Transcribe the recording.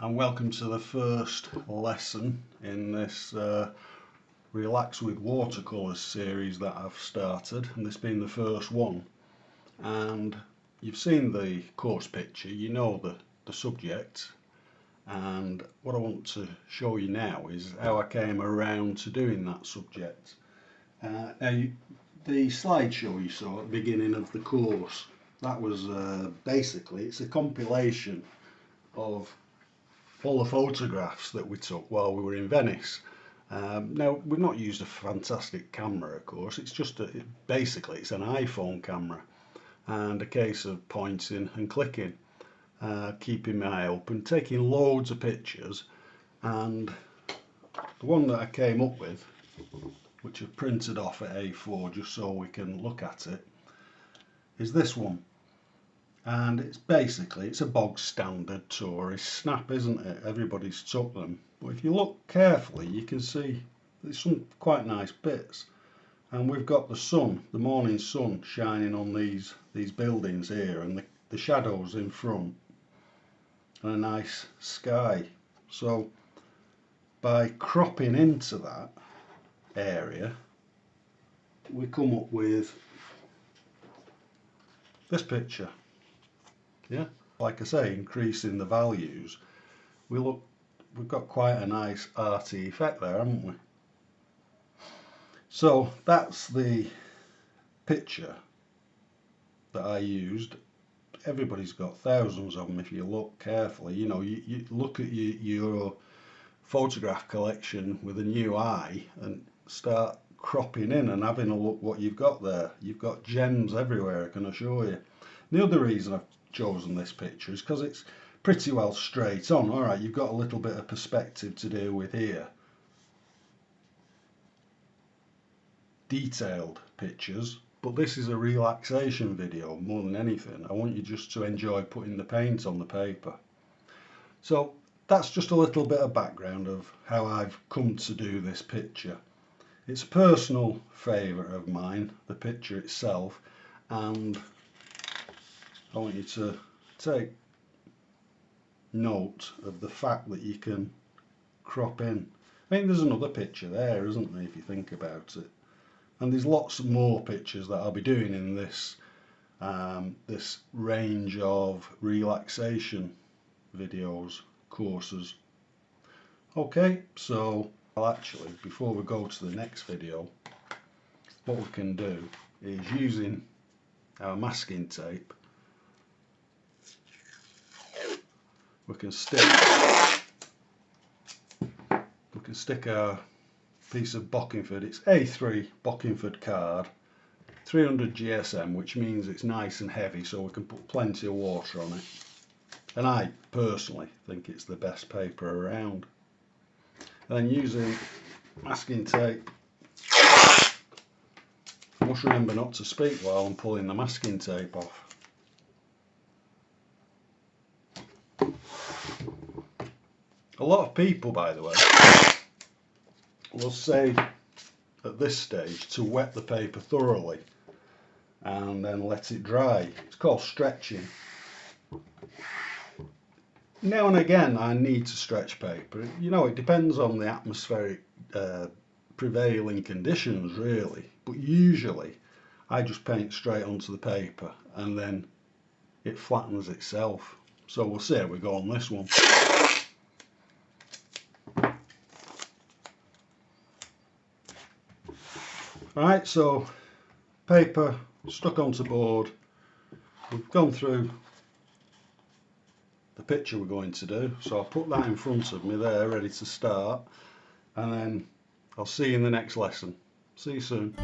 and welcome to the first lesson in this Relax with Watercolors series that I've started, and this being the first one. And you've seen the course picture, you know the subject, and what I want to show you now is how I came around to doing that subject. Now the slideshow you saw at the beginning of the course, that was basically, it's a compilation of all the photographs that we took while we were in Venice. Now we've not used a fantastic camera, of course. It's just basically it's an iPhone camera and a case of pointing and clicking, keeping my eye open, taking loads of pictures. And the one that I came up with, which I've printed off at A4 just so we can look at it, is this one. And it's basically, it's a bog standard tourist snap, isn't it? Everybody's took them, but if you look carefully you can see there's some quite nice bits, and we've got the sun, the morning sun, shining on these buildings here, and the shadows in front, and a nice sky. So by cropping into that area we come up with this picture. Yeah, like I say, increasing the values, we've got quite a nice arty effect there, haven't we? So that's the picture that I used. Everybody's got thousands of them if you look carefully. You know, you look at your photograph collection with a new eye and start cropping in and having a look what you've got there. You've got gems everywhere, I can assure you. The other reason I've chosen this picture is because it's pretty well straight on. Alright, you've got a little bit of perspective to deal with here. Detailed pictures, but this is a relaxation video more than anything. I want you just to enjoy putting the paint on the paper. So that's just a little bit of background of how I've come to do this picture. It's a personal favourite of mine, the picture itself, and I want you to take note of the fact that you can crop in. I think there's another picture there, isn't there, if you think about it. And there's lots more pictures that I'll be doing in this this range of relaxation videos, courses. Okay, so actually, before we go to the next video, what we can do is, using our masking tape, we can stick our piece of Bockingford, it's A3 Bockingford card, 300 GSM, which means it's nice and heavy, so we can put plenty of water on it. And I personally think it's the best paper around. And then using masking tape, I must remember not to speak while I'm pulling the masking tape off. A lot of people, by the way, will say at this stage to wet the paper thoroughly and then let it dry. It's called stretching. Now and again I need to stretch paper. You know, it depends on the atmospheric prevailing conditions really, but usually I just paint straight onto the paper and then it flattens itself. So we'll see how we go on this one. Alright, so paper stuck onto board. We've gone through the picture we're going to do, so I'll put that in front of me there, ready to start, and then I'll see you in the next lesson. See you soon.